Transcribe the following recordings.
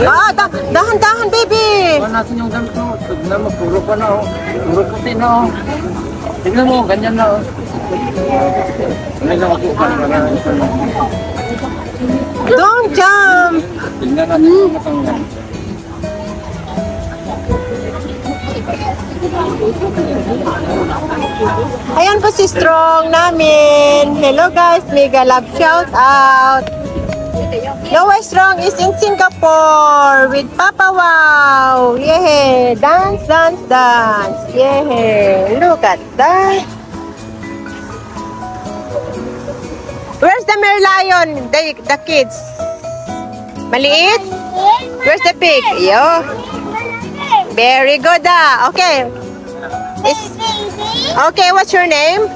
Ah, dahan-dahan, baby. Ano natin yung damit mo? Tignan mo, puro pa na, oh. Puro puti na, oh. Tignan mo, ganyan na, oh. Ano lang ako pa na. Don't jump. Tignan natin yung matanggal. Ayan po si Strong namin. Hello guys, mega love shout out. Noah Strong is in Singapore with Papa Wow. Yeah, dance, dance, dance. Yeah, look at that. Where's the merlion? The kids. Maliit? Where's the pig? Yo. Very good. Okay. Okay, what's your name?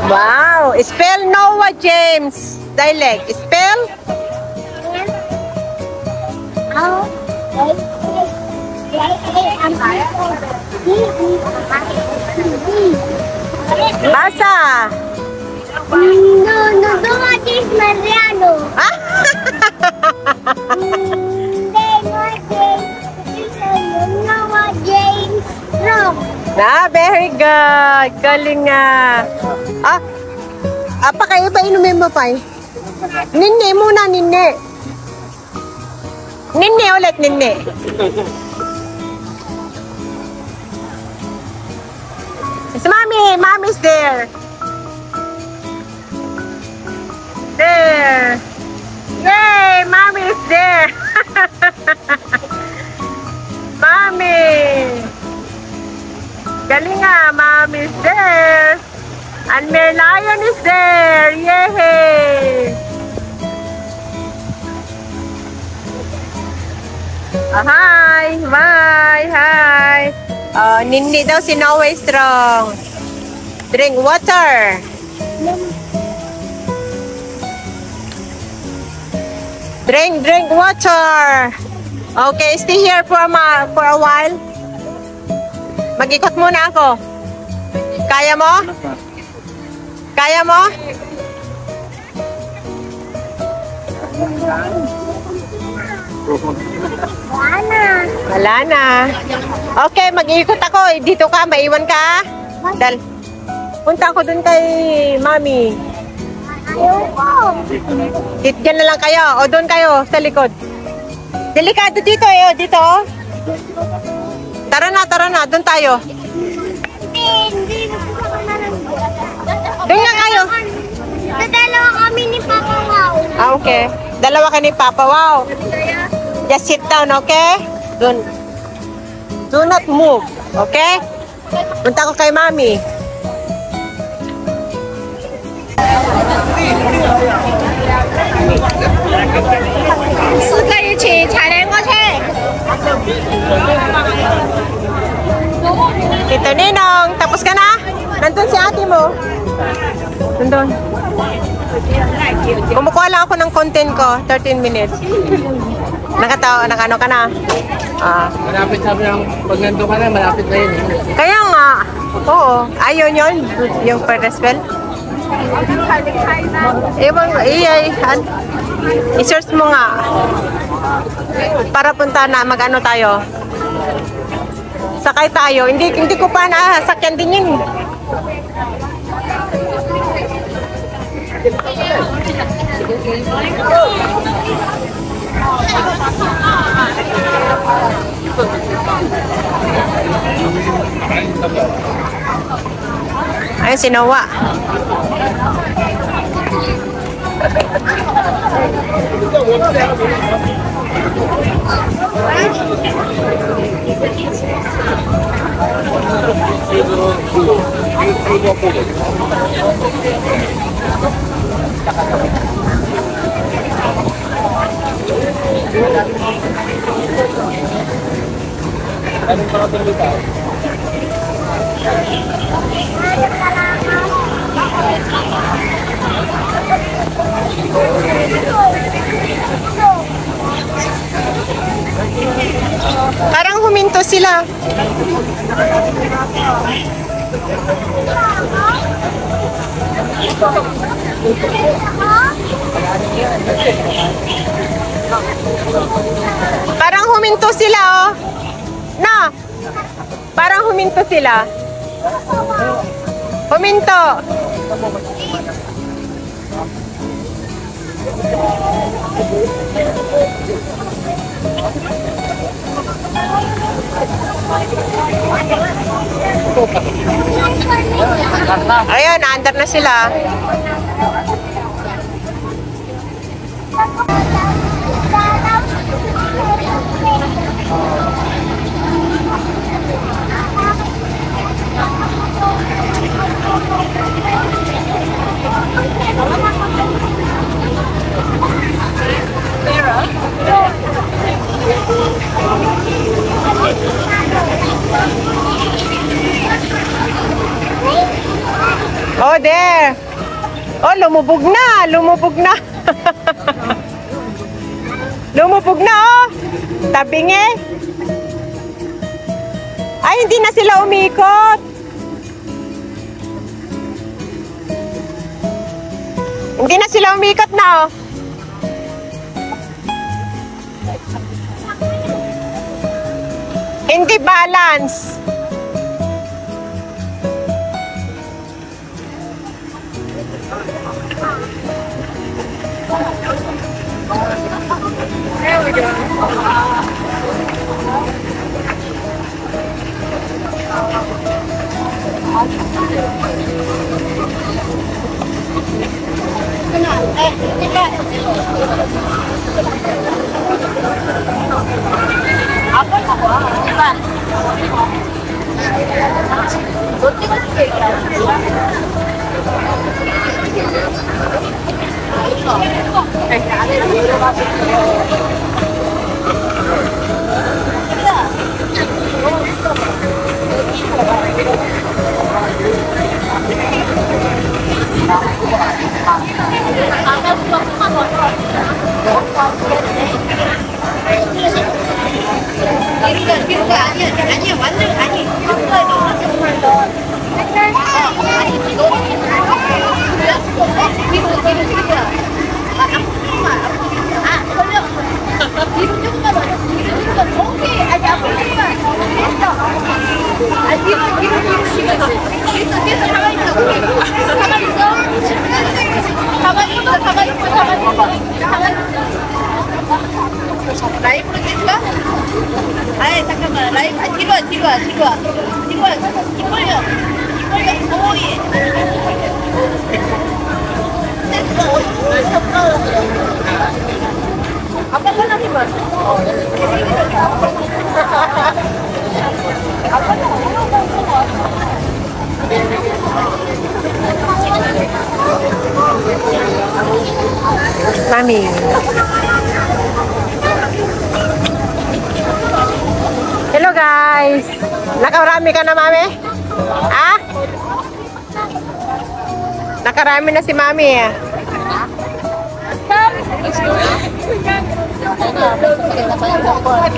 Wow. Spell Noah James. Dialect. Spell? Basa. No, Noah James Mariano. Noah James Strong. Very good. Galing nga. Apa kayo ba inumin mo pa? Ninne muna, ninne. Ninne ulit, ninne. It's mommy. Mommy's there. There. Yay, mommy is there. Mommy. Galing nga, mommy is there. And merlion is there. Yay. Hi. Bye. Hi. Ninni daw si Noah Strong. Drink water. Drink water. Okay, stay here for a while. Mag-ikot muna ako. Kaya mo? Kaya mo? Wala na. Okay, mag-ikot ako. Dito ka, maiwan ka. Punta ako dun kay Mami. Diyan na lang kayo. O doon kayo sa likod. Delikado dito eh. Dito. Tara na. Doon tayo. Doon nga kayo. Dalawa kami ni Papa Wow. Okay. Dalawa ka ni Papa Wow. Just sit down, okay? Do not move. Okay? Punta ko kay Mami. Tito Ninong, tapos ka na? Nandun si ate mo. Nandun. Kumukuha lang ako ng content ko, 13 minutes. Nakano ka na? Malapit sabi lang, pag nandun ka na, malapit na yun. Kaya nga, oo. Ayun yun, yung per-spell. I-search mo nga. Para punta na, mag-ano tayo. Sakay tayo. Hindi ko pa nasakyan din yun. Ayun si Noah. Parang huminto sila. Parang huminto sila, oh. Na. Parang huminto sila. Huminto. Ayun, under na sila. Oh, there. Oh, lumubog na. Lumubog na. Lumubog na, oh. Tabing eh. Ay, hindi na sila umikot. Hindi na sila umikot na, oh. Hindi balance. There we go. Mami. Hello guys. Nakarami ka na, Mami? Ha? Nakarami na si Mami.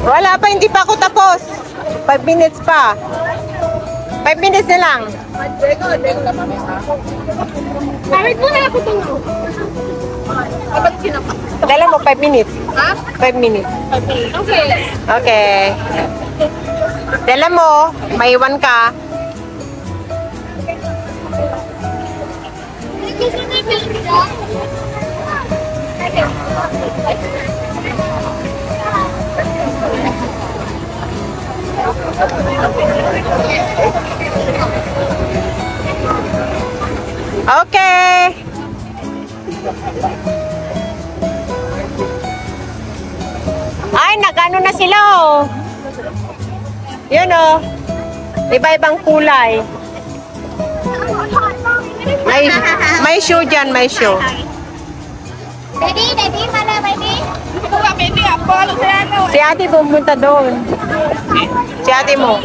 Wala pa, hindi pa ako tapos. 5 minutes pa. 5 minutes na lang. Dala mo 5 minutes. Ha? 5 minutes. Okay. Okay. Dala mo, maiwan ka. Okay. Ay, nagano na sila, oh. Yun, oh. Iba-ibang kulay. May show dyan, may show. Daddy, mana baby? Si ate pumunta doon. Si ate mo.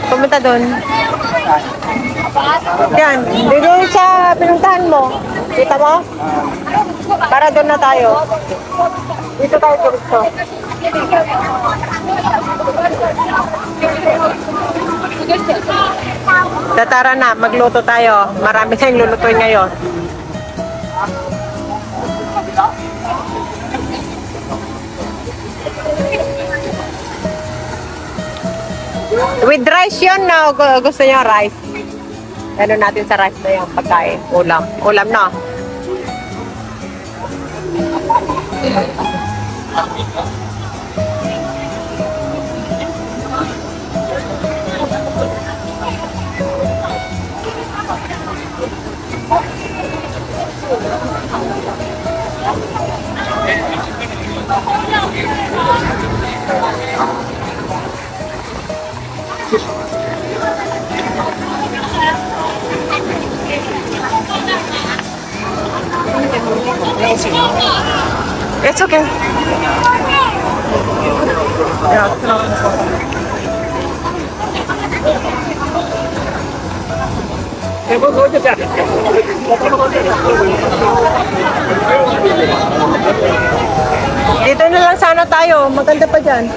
Pumunta doon. Yan. Dito sa pinuntahan mo. Kita mo? Para doon na tayo. Dito tayo dito. Tara na, magluto tayo. Marami tayong lulutuin ngayon. With rice yun na gusto niyo rice. Ano natin sa rice na yung pagkain. Ulam. Ulam na. It's okay. Dito na lang sana tayo. Maganda pa dyan.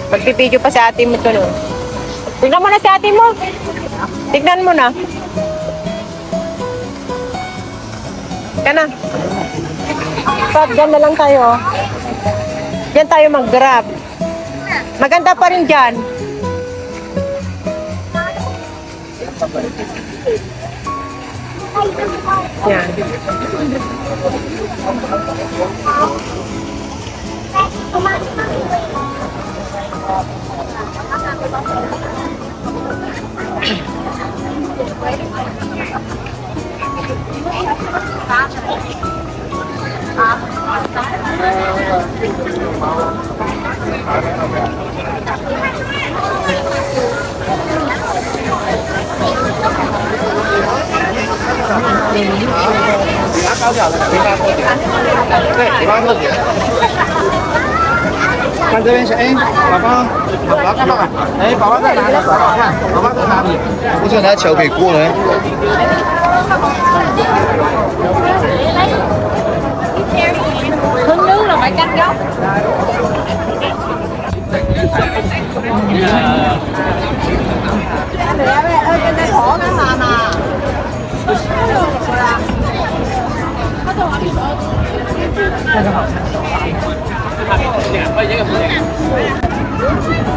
Magpipidyo pa sa ate mo ito, no? Tignan mo na si ate mo. Tignan mo na. Kana. Pat, dyan na lang tayo. Diyan tayo mag-grab. Maganda pa rin dyan. Yan.看这边是哎，宝宝，宝宝看到了，哎，宝宝在哪里？宝宝看，宝宝在哪里？我想拿桥给过来。Hướng nước là phải canh góc. Ơi, trên đây khổ cái mà.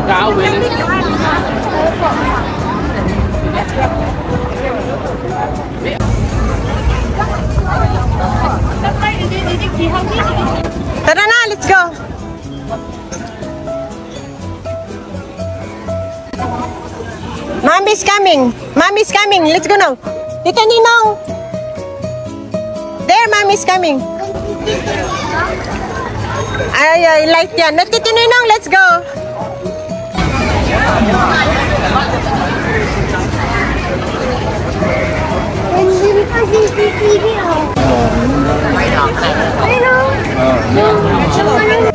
Cao về đi. Tara na, let's go. Mommy's coming. Mommy's coming. Let's go now. Tita Ninong. There, Mommy's coming. Ay, light yan. Tita Ninong, let's go. Nandun pa CCTV, oh. Ayun, oh. Yung